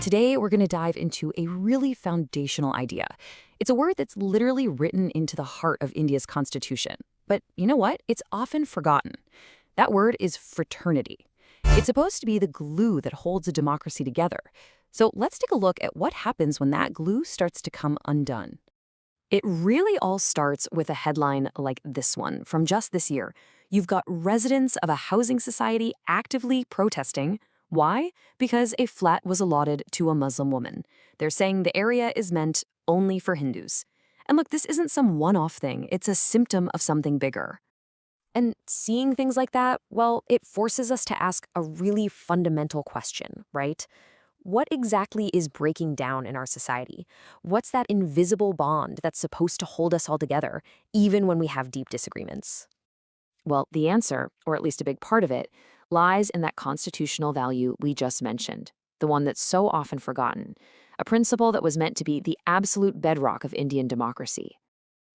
Today, we're going to dive into a really foundational idea. It's a word that's literally written into the heart of India's constitution. But you know what? It's often forgotten. That word is fraternity. It's supposed to be the glue that holds a democracy together. So let's take a look at what happens when that glue starts to come undone. It really all starts with a headline like this one from just this year. You've got residents of a housing society actively protesting. Why? Because a flat was allotted to a Muslim woman. They're saying the area is meant only for Hindus. And look, this isn't some one-off thing. It's a symptom of something bigger. And seeing things like that, well, it forces us to ask a really fundamental question, right? What exactly is breaking down in our society? What's that invisible bond that's supposed to hold us all together, even when we have deep disagreements? Well, the answer, or at least a big part of it, lies in that constitutional value we just mentioned, the one that's so often forgotten, a principle that was meant to be the absolute bedrock of Indian democracy.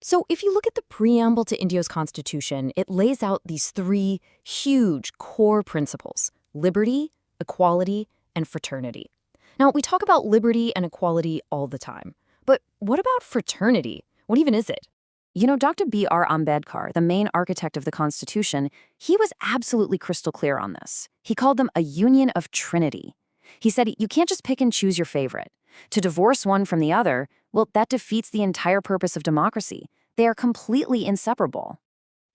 So if you look at the preamble to India's constitution, it lays out these three huge core principles: liberty, equality, and fraternity. Now, we talk about liberty and equality all the time, but what about fraternity? What even is it? You know, Dr. B.R. Ambedkar, the main architect of the Constitution, he was absolutely crystal clear on this. He called them a union of trinity. He said you can't just pick and choose your favorite. To divorce one from the other, well, that defeats the entire purpose of democracy. They are completely inseparable.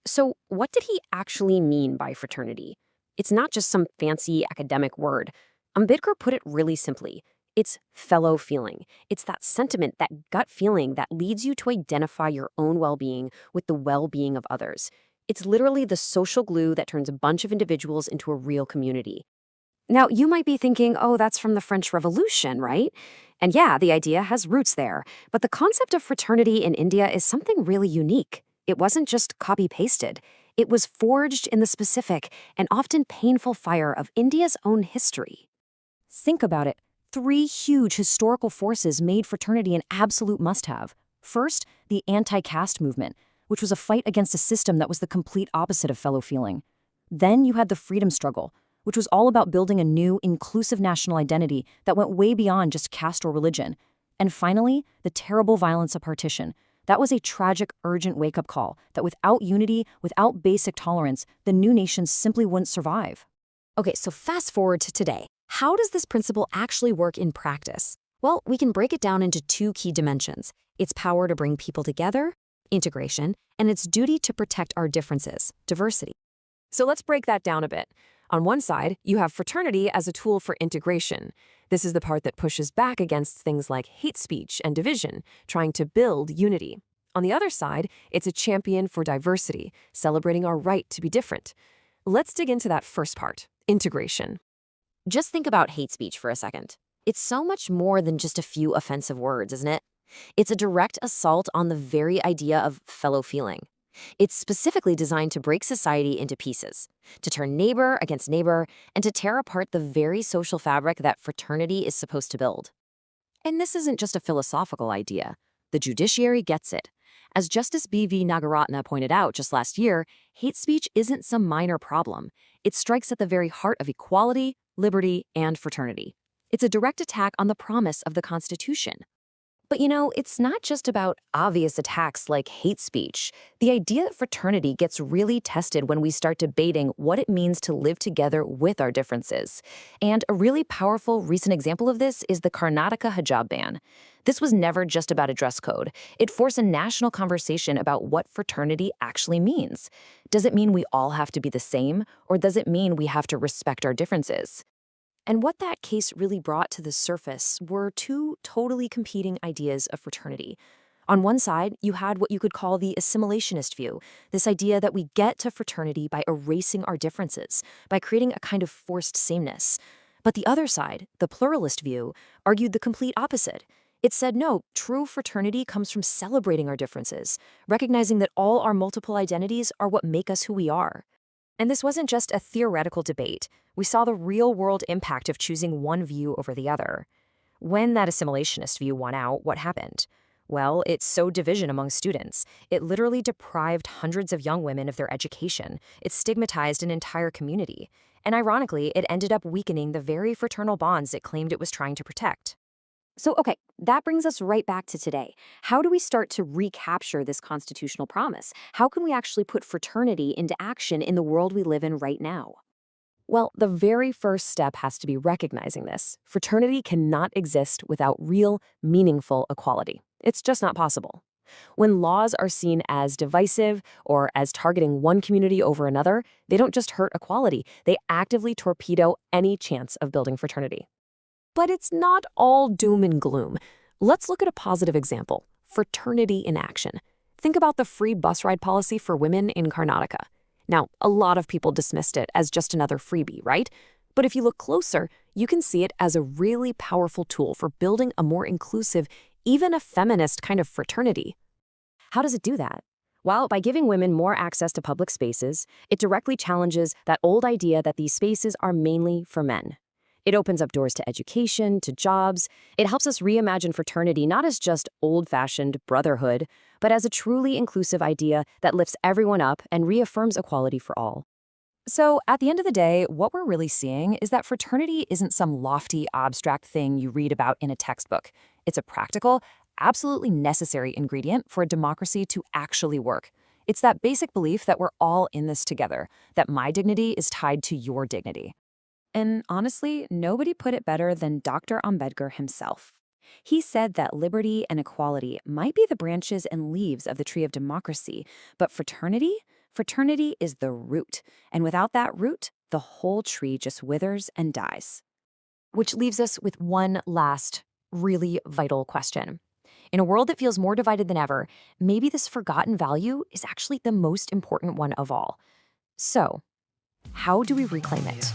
So what did he actually mean by fraternity? It's not just some fancy academic word. Ambedkar put it really simply. It's fellow feeling. It's that sentiment, that gut feeling that leads you to identify your own well-being with the well-being of others. It's literally the social glue that turns a bunch of individuals into a real community. Now, you might be thinking, oh, that's from the French Revolution, right? And yeah, the idea has roots there. But the concept of fraternity in India is something really unique. It wasn't just copy-pasted. It was forged in the specific and often painful fire of India's own history. Think about it. Three huge historical forces made fraternity an absolute must-have. First, the anti-caste movement, which was a fight against a system that was the complete opposite of fellow feeling. Then you had the freedom struggle, which was all about building a new, inclusive national identity that went way beyond just caste or religion. And finally, the terrible violence of partition. That was a tragic, urgent wake-up call that without unity, without basic tolerance, the new nations simply wouldn't survive. Okay, so fast forward to today. How does this principle actually work in practice? Well, we can break it down into two key dimensions: its power to bring people together, integration, and its duty to protect our differences, diversity. So let's break that down a bit. On one side, you have fraternity as a tool for integration. This is the part that pushes back against things like hate speech and division, trying to build unity. On the other side, it's a champion for diversity, celebrating our right to be different. Let's dig into that first part, integration. Just think about hate speech for a second. It's so much more than just a few offensive words, isn't it? It's a direct assault on the very idea of fellow feeling. It's specifically designed to break society into pieces, to turn neighbor against neighbor, and to tear apart the very social fabric that fraternity is supposed to build. And this isn't just a philosophical idea. The judiciary gets it. As Justice B.V. Nagaratna pointed out just last year, hate speech isn't some minor problem. It strikes at the very heart of equality, liberty, and fraternity. It's a direct attack on the promise of the Constitution. But you know, it's not just about obvious attacks like hate speech. The idea that fraternity gets really tested when we start debating what it means to live together with our differences. And a really powerful recent example of this is the Karnataka Hijab ban. This was never just about a dress code. It forced a national conversation about what fraternity actually means. Does it mean we all have to be the same, or does it mean we have to respect our differences? And what that case really brought to the surface were two totally competing ideas of fraternity. On one side, you had what you could call the assimilationist view, this idea that we get to fraternity by erasing our differences, by creating a kind of forced sameness. But the other side, the pluralist view, argued the complete opposite. It said, no, true fraternity comes from celebrating our differences, recognizing that all our multiple identities are what make us who we are. And this wasn't just a theoretical debate. We saw the real-world impact of choosing one view over the other. When that assimilationist view won out, what happened? Well, it sowed division among students. It literally deprived hundreds of young women of their education. It stigmatized an entire community. And ironically, it ended up weakening the very fraternal bonds it claimed it was trying to protect. So, okay, that brings us right back to today. How do we start to recapture this constitutional promise? How can we actually put fraternity into action in the world we live in right now? Well, the very first step has to be recognizing this. Fraternity cannot exist without real, meaningful equality. It's just not possible. When laws are seen as divisive or as targeting one community over another, they don't just hurt equality, they actively torpedo any chance of building fraternity. But it's not all doom and gloom. Let's look at a positive example: fraternity in action. Think about the free bus ride policy for women in Karnataka. Now, a lot of people dismissed it as just another freebie, right? But if you look closer, you can see it as a really powerful tool for building a more inclusive, even a feminist kind of fraternity. How does it do that? Well, by giving women more access to public spaces, it directly challenges that old idea that these spaces are mainly for men. It opens up doors to education, to jobs. It helps us reimagine fraternity not as just old-fashioned brotherhood, but as a truly inclusive idea that lifts everyone up and reaffirms equality for all. So, at the end of the day, what we're really seeing is that fraternity isn't some lofty, abstract thing you read about in a textbook. It's a practical, absolutely necessary ingredient for a democracy to actually work. It's that basic belief that we're all in this together, that my dignity is tied to your dignity. And honestly, nobody put it better than Dr. Ambedkar himself. He said that liberty and equality might be the branches and leaves of the tree of democracy, but fraternity is the root. And without that root, the whole tree just withers and dies. Which leaves us with one last, really vital question. In a world that feels more divided than ever, maybe this forgotten value is actually the most important one of all. So, how do we reclaim it?